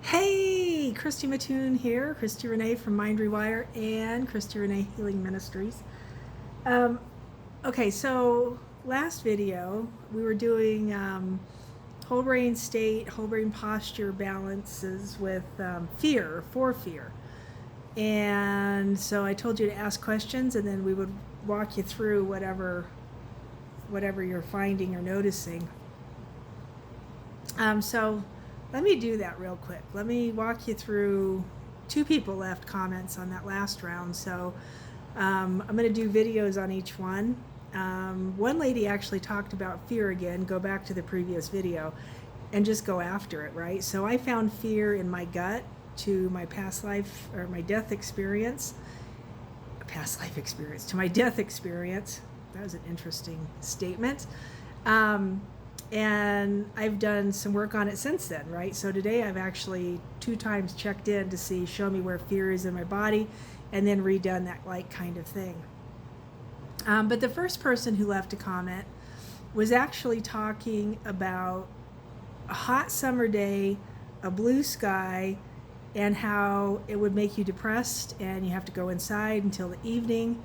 Hey, Christy Mattoon here, Christy Renee from Mind Rewire and Christy Renee Healing Ministries. Um, okay, so last video we were doing whole brain state, whole brain posture balances with fear, for fear. And so I told you to ask questions and then we would walk you through whatever you're finding or noticing. So let me do that real quick. Let me walk you through. Two people left comments on that last round, so I'm going to do videos on each one. One lady actually talked about fear again. Go back to the previous video and just go after it, right? So I found fear in my gut to my past life or my death experience. Past life experience to my death experience. That was an interesting statement. And I've done some work on it since then, right? So today I've actually 2 times checked in to see, show me where fear is in my body, and then redone that like kind of thing. But the first person who left a comment was actually talking about a hot summer day, a blue sky, and how it would make you depressed and you have to go inside until the evening.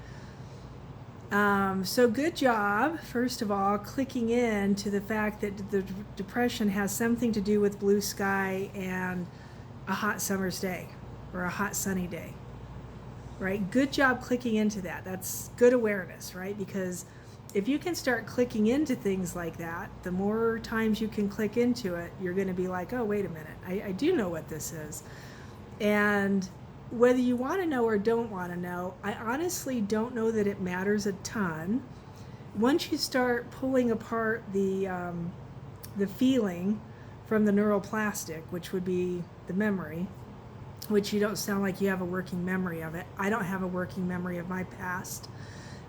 So good job, first of all, clicking in to the fact that the depression has something to do with blue sky and a hot summer's day or a hot sunny day, right? Good job clicking into that. That's good awareness, right? Because if you can start clicking into things like that, the more times you can click into it, you're going to be like, oh, wait a minute, I do know what this is. And whether you want to know or don't want to know, I honestly don't know that it matters a ton. Once you start pulling apart the feeling from the neuroplastic, which would be the memory, which you don't sound like you have a working memory of it. I don't have a working memory of my past,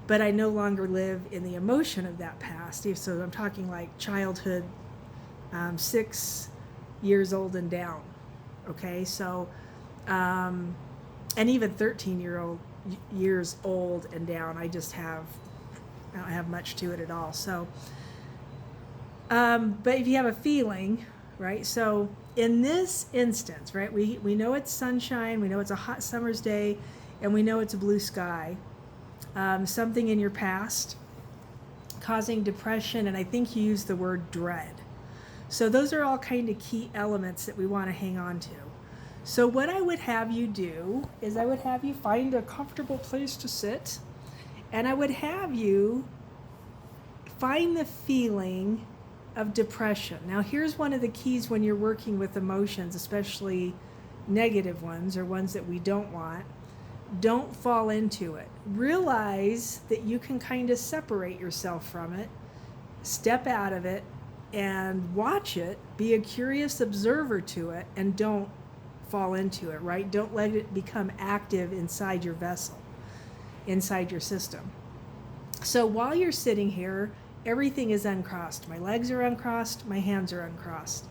but I no longer live in the emotion of that past. So I'm talking like childhood, 6 years old and down. Okay, so and even 13 years old and down, I don't have much to it at all. So, but if you have a feeling, right? So in this instance, right, we know it's sunshine, we know it's a hot summer's day, and we know it's a blue sky. Something in your past causing depression, and I think you used the word dread. So those are all kind of key elements that we want to hang on to. So what I would have you do is I would have you find a comfortable place to sit, and I would have you find the feeling of depression. Now here's one of the keys when you're working with emotions, especially negative ones or ones that we don't want. Don't fall into it. Realize that you can kind of separate yourself from it, step out of it, and watch it, be a curious observer to it, and don't fall into it, right? Don't let it become active inside your vessel, inside your system. So while you're sitting here, everything is uncrossed. My legs are uncrossed, my hands are uncrossed.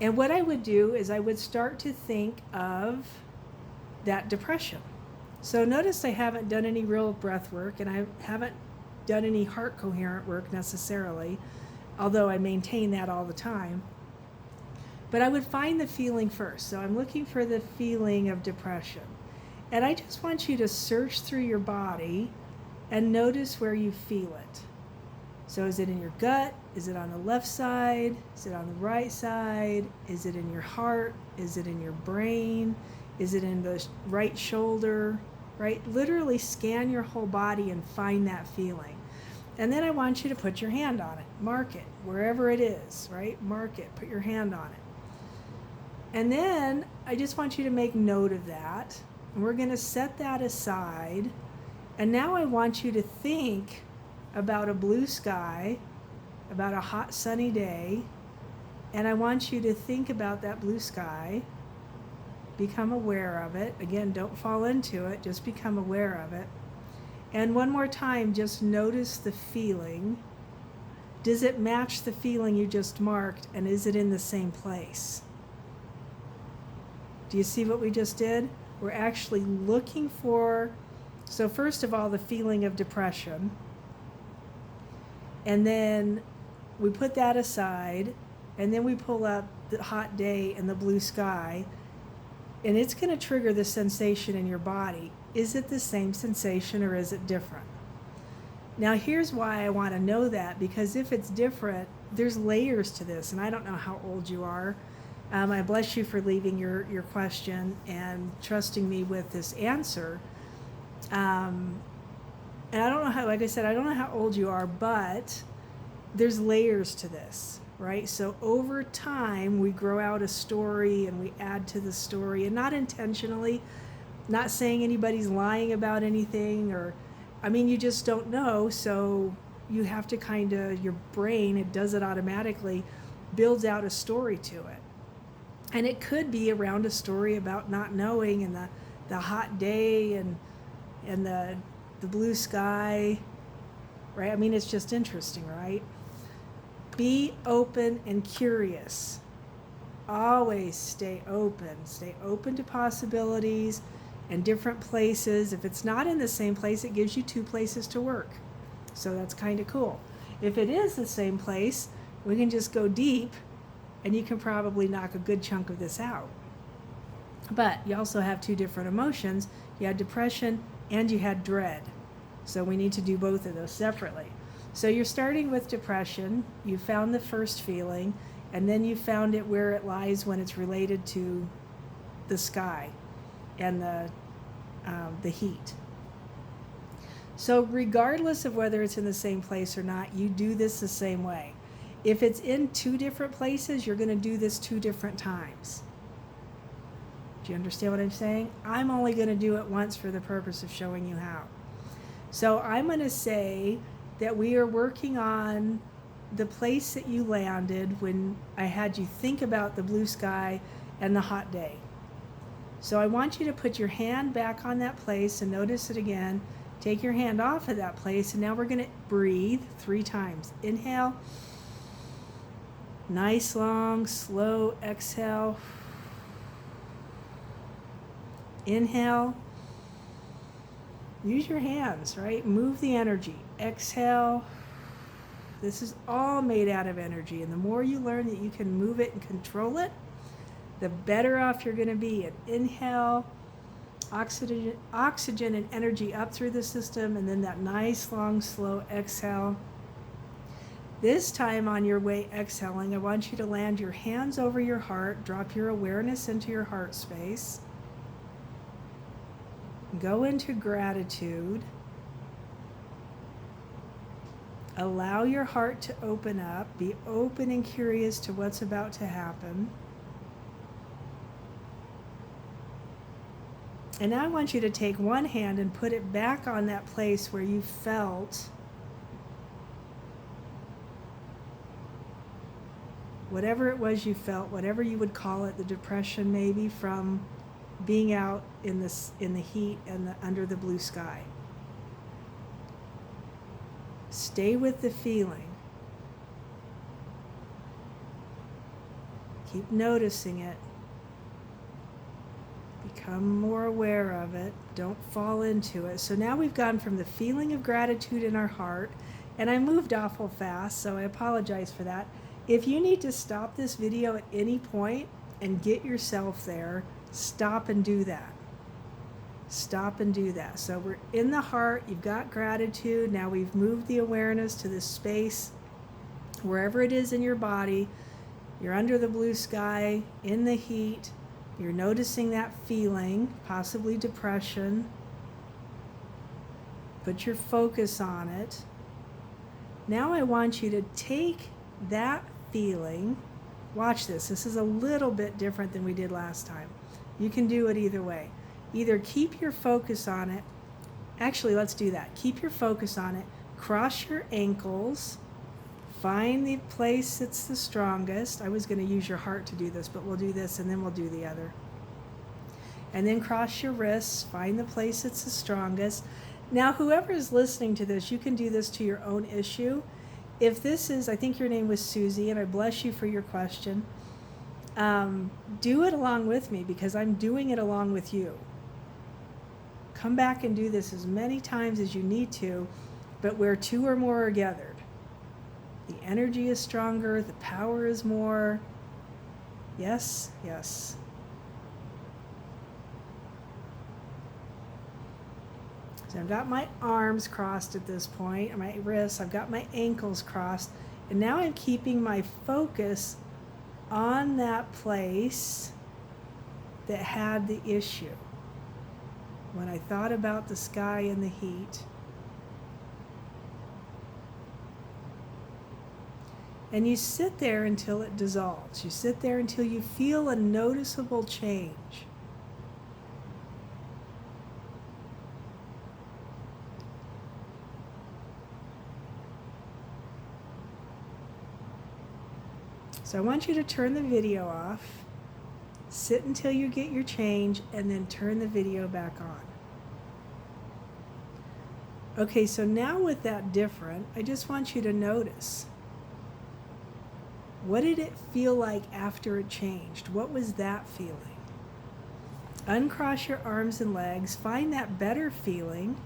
And what I would do is I would start to think of that depression. So notice I haven't done any real breath work and I haven't done any heart coherent work necessarily, although I maintain that all the time. But I would find the feeling first. So I'm looking for the feeling of depression. And I just want you to search through your body and notice where you feel it. So is it in your gut? Is it on the left side? Is it on the right side? Is it in your heart? Is it in your brain? Is it in the right shoulder? Right? Literally scan your whole body and find that feeling. And then I want you to put your hand on it. Mark it, wherever it is, right? Mark it, put your hand on it. And then I just want you to make note of that. And we're going to set that aside. And now I want you to think about a blue sky, about a hot sunny day. And I want you to think about that blue sky. Become aware of it. Again, don't fall into it. Just become aware of it. And one more time, just notice the feeling. Does it match the feeling you just marked? And is it in the same place? Do you see what we just did? We're actually looking for, so first of all, the feeling of depression. And then we put that aside and then we pull up the hot day and the blue sky, and it's going to trigger the sensation in your body. Is it the same sensation or is it different? Now here's why I want to know that, because if it's different, there's layers to this, and I don't know how old you are. I bless you for leaving your question and trusting me with this answer. And I don't know how, like I said, I don't know how old you are, but there's layers to this, right? So over time, we grow out a story and we add to the story, and not intentionally, not saying anybody's lying about anything, or, I mean, you just don't know. So you have to kind of, your brain, it does it automatically, builds out a story to it. And it could be around a story about not knowing, and the hot day and the blue sky, right? I mean, it's just interesting, right? Be open and curious. Always stay open. Stay open to possibilities and different places. If it's not in the same place, it gives you 2 places to work. So that's kind of cool. If it is the same place, we can just go deep, and you can probably knock a good chunk of this out. But you also have 2 different emotions. You had depression and you had dread. So we need to do both of those separately. So you're starting with depression. You found the first feeling, and then you found it where it lies when it's related to the sky and the heat. So regardless of whether it's in the same place or not, you do this the same way. If it's in 2 different places, you're going to do this 2 different times. Do you understand what I'm saying? I'm only going to do it once for the purpose of showing you how. So I'm going to say that we are working on the place that you landed when I had you think about the blue sky and the hot day. So I want you to put your hand back on that place and notice it again. Take your hand off of that place, and now we're going to breathe 3 times. Inhale. Nice, long, slow exhale. Inhale. Use your hands, right? Move the energy. Exhale. This is all made out of energy, and the more you learn that you can move it and control it, the better off you're going to be. And inhale, oxygen and energy up through the system, and then that nice, long, slow exhale. This time on your way exhaling, I want you to land your hands over your heart, drop your awareness into your heart space. Go into gratitude. Allow your heart to open up. Be open and curious to what's about to happen. And now I want you to take one hand and put it back on that place where you felt whatever it was you felt, whatever you would call it, the depression maybe from being out in the heat and under the blue sky. Stay with the feeling. Keep noticing it. Become more aware of it. Don't fall into it. So now we've gone from the feeling of gratitude in our heart, and I moved awful fast, so I apologize for that. If you need to stop this video at any point and get yourself there, stop and do that. Stop and do that. So we're in the heart, you've got gratitude, now we've moved the awareness to this space, wherever it is in your body. You're under the blue sky, in the heat, you're noticing that feeling, possibly depression. Put your focus on it. Now I want you to take that feeling, watch this, this is a little bit different than we did last time. You can do it either way. Either keep your focus on it, actually let's do that. Keep your focus on it, cross your ankles, find the place that's the strongest. I was going to use your heart to do this, but we'll do this and then we'll do the other. And then cross your wrists, find the place that's the strongest. Now whoever is listening to this, you can do this to your own issue. If this is, I think your name was Susie, and I bless you for your question. Do it along with me because I'm doing it along with you. Come back and do this as many times as you need to, but where 2 or more are gathered. The energy is stronger, the power is more. Yes, yes. So I've got my arms crossed at this point, my wrists, I've got my ankles crossed, and now I'm keeping my focus on that place that had the issue. When I thought about the sky and the heat. And you sit there until it dissolves. You sit there until you feel a noticeable change. So I want you to turn the video off, sit until you get your change, and then turn the video back on. Okay, so now with that different, I just want you to notice. What did it feel like after it changed? What was that feeling? Uncross your arms and legs, find that better feeling.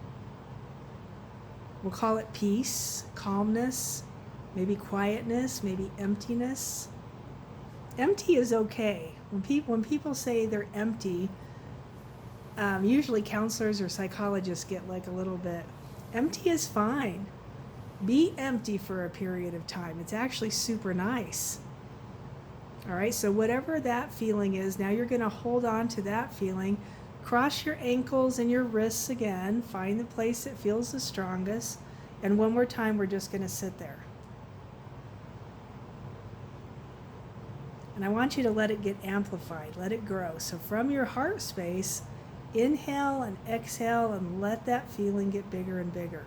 We'll call it peace, calmness, maybe quietness, maybe emptiness. Empty is okay. When people say they're empty, usually counselors or psychologists get like a little bit, empty is fine. Be empty for a period of time. It's actually super nice. All right, so whatever that feeling is, now you're going to hold on to that feeling. Cross your ankles and your wrists again. Find the place that feels the strongest. And one more time, we're just going to sit there. And I want you to let it get amplified. Let it grow. So from your heart space, inhale and exhale and let that feeling get bigger and bigger.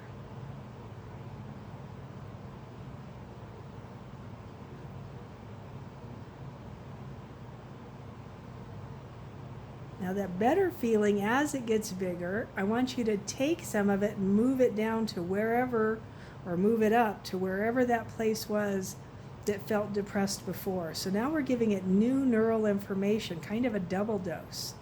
Now that better feeling, as it gets bigger, I want you to take some of it and move it down to wherever, or move it up to wherever that place was that felt depressed before. So now we're giving it new neural information, kind of a double dose.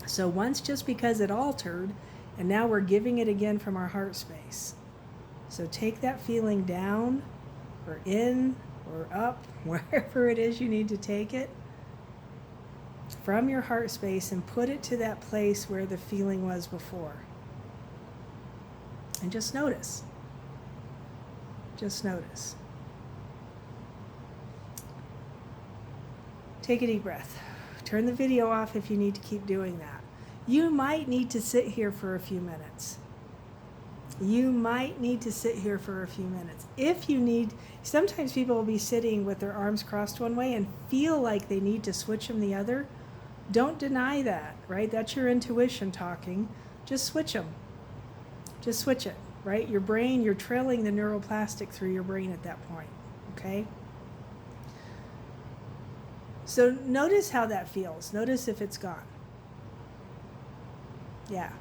So once just because it altered, and now we're giving it again from our heart space. So take that feeling down, or in, or up, wherever it is you need to take it, from your heart space, and put it to that place where the feeling was before. And just notice. Just notice. Take a deep breath. Turn the video off if you need to keep doing that. You might need to sit here for a few minutes. You might need to sit here for a few minutes. If you need, sometimes people will be sitting with their arms crossed one way and feel like they need to switch them the other. Don't deny that, right? That's your intuition talking. Just switch them. Just switch it, right? Your brain, you're trailing the neuroplastic through your brain at that point, okay? So notice how that feels. Notice if it's gone. Yeah.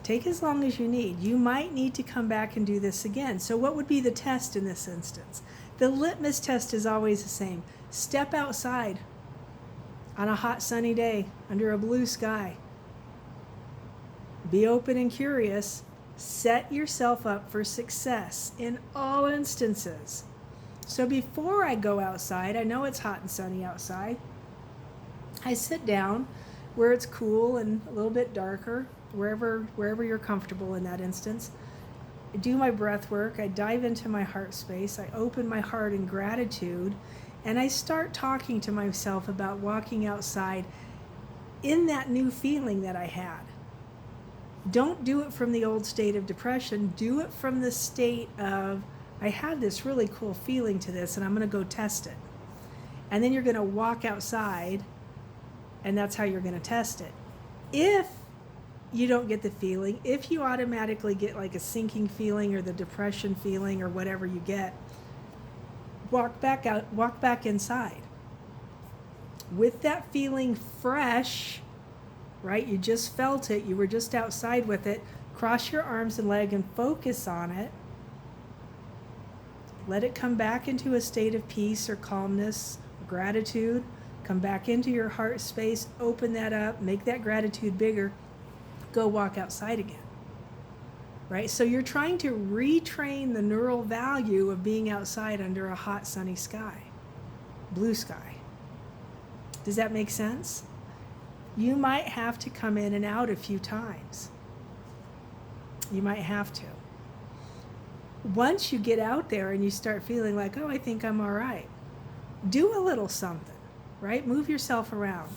Take as long as you need. You might need to come back and do this again. So what would be the test in this instance? The litmus test is always the same. Step outside on a hot sunny day under a blue sky. Be open and curious. Set yourself up for success in all instances. So before I go outside, I know it's hot and sunny outside. I sit down where it's cool and a little bit darker, wherever you're comfortable in that instance. I do my breath work. I dive into my heart space. I open my heart in gratitude, and I start talking to myself about walking outside in that new feeling that I had. Don't do it from the old state of depression. Do it from the state of, I had this really cool feeling to this, and I'm going to go test it. And then you're going to walk outside, and that's how you're going to test it. If you don't get the feeling, if you automatically get like a sinking feeling or the depression feeling or whatever you get, walk back out, walk back inside. With that feeling fresh, right? You just felt it, you were just outside with it. Cross your arms and legs and focus on it. Let it come back into a state of peace or calmness, gratitude. Come back into your heart space, open that up, make that gratitude bigger. Go walk outside again. right? So you're trying to retrain the neural value of being outside under a hot, sunny sky, blue sky. Does that make sense? You might have to come in and out a few times. You might have to. Once you get out there and you start feeling like, oh, I think I'm all right, do a little something, right? Move yourself around.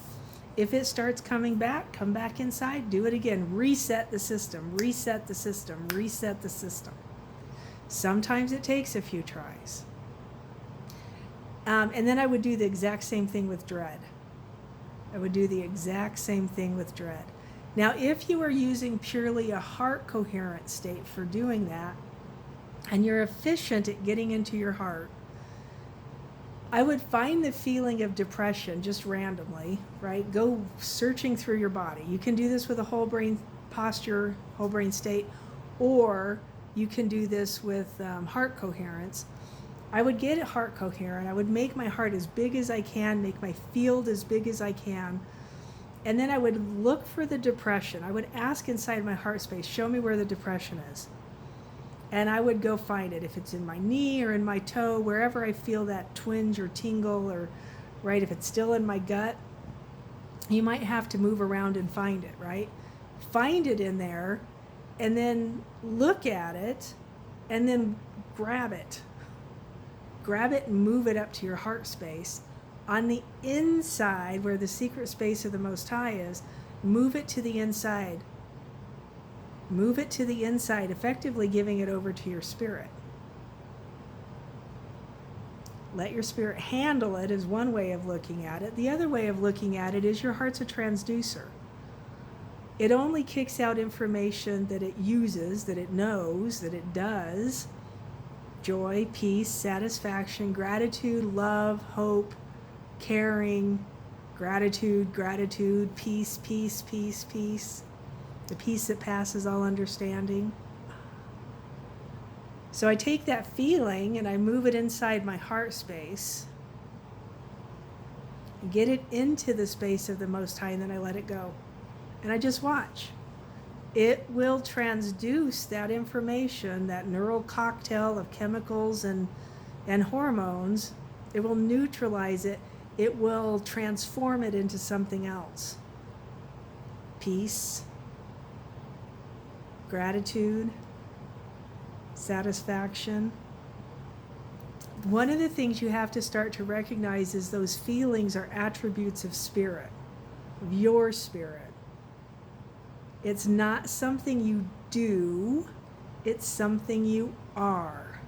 If it starts coming back, come back inside, do it again. Reset the system, reset the system, reset the system. Sometimes it takes a few tries. And then I would do the exact same thing with dread. I would do the exact same thing with dread. Now, if you are using purely a heart coherent state for doing that, and you're efficient at getting into your heart, I would find the feeling of depression just randomly, right? Go searching through your body. You can do this with a whole brain posture, whole brain state, or you can do this with heart coherence. I would get it heart coherent. I would make my heart as big as I can, make my field as big as I can, and then I would look for the depression. I would ask inside my heart space, show me where the depression is. And I would go find it, if it's in my knee or in my toe, wherever I feel that twinge or tingle, or right, if it's still in my gut, you might have to move around and find it, right? Find it in there, and then look at it, and then grab it. Grab it and move it up to your heart space. On the inside, where the secret space of the Most High is, move it to the inside. Move it to the inside, effectively giving it over to your spirit. Let your spirit handle it is one way of looking at it. The other way of looking at it is your heart's a transducer. It only kicks out information that it uses, that it knows, that it does. Joy, peace, satisfaction, gratitude, love, hope, caring, gratitude, peace, peace, peace, peace. The peace that passes all understanding. So I take that feeling and I move it inside my heart space, get it into the space of the Most High, and then I let it go. And I just watch. It will transduce that information, that neural cocktail of chemicals and hormones. It will neutralize it. It will transform it into something else. Peace, gratitude, satisfaction. One of the things you have to start to recognize is those feelings are attributes of spirit, of your spirit. It's not something you do, it's something you are.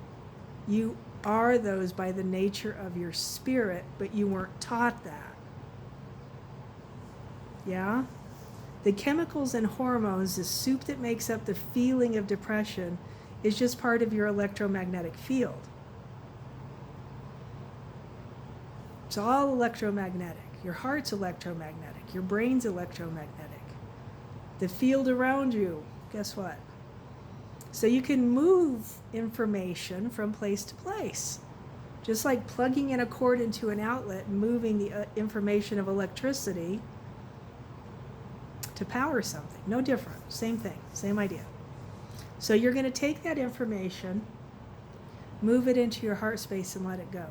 You are those by the nature of your spirit, but you weren't taught that. Yeah? The chemicals and hormones, the soup that makes up the feeling of depression, is just part of your electromagnetic field. It's all electromagnetic. Your heart's electromagnetic. Your brain's electromagnetic. The field around you, guess what? So you can move information from place to place. Just like plugging in a cord into an outlet and moving the information of electricity to power something. No different. Same thing. Same idea. So you're going to take that information, move it into your heart space, and let it go.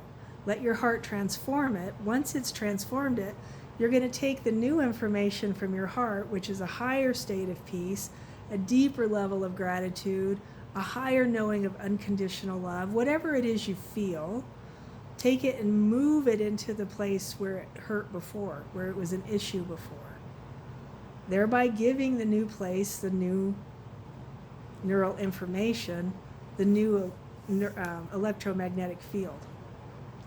Let your heart transform it. Once it's transformed it, you're going to take the new information from your heart, which is a higher state of peace, a deeper level of gratitude, a higher knowing of unconditional love, whatever it is you feel, take it and move it into the place where it hurt before, where it was an issue before. Thereby giving the new place, the new neural information, the new electromagnetic field.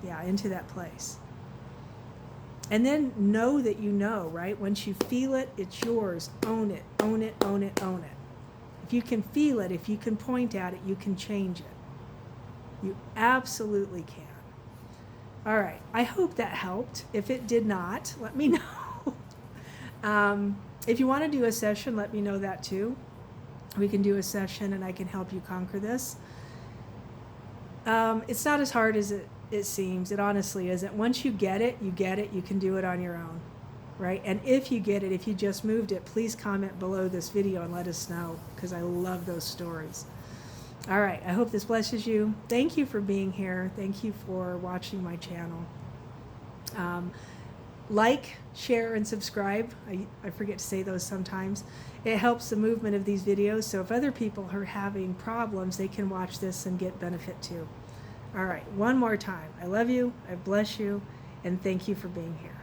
Yeah, into that place. And then know that you know, right? Once you feel it, it's yours. Own it, own it, own it, own it. If you can feel it, if you can point at it, you can change it. You absolutely can. All right, I hope that helped. If it did not, let me know. If you want to do a session, let me know that too. We can do a session and I can help you conquer this. It's not as hard as it seems. It honestly isn't. Once you get it, you can do it on your own, right? And if you get it, if you just moved it, please comment below this video and let us know, because I love those stories. All right, I hope this blesses you. Thank you for being here. Thank you for watching my channel. Like, share, and subscribe. I forget to say those sometimes. It helps the movement of these videos, so if other people are having problems, they can watch this and get benefit too. All right, one more time. I love you, I bless you, and thank you for being here.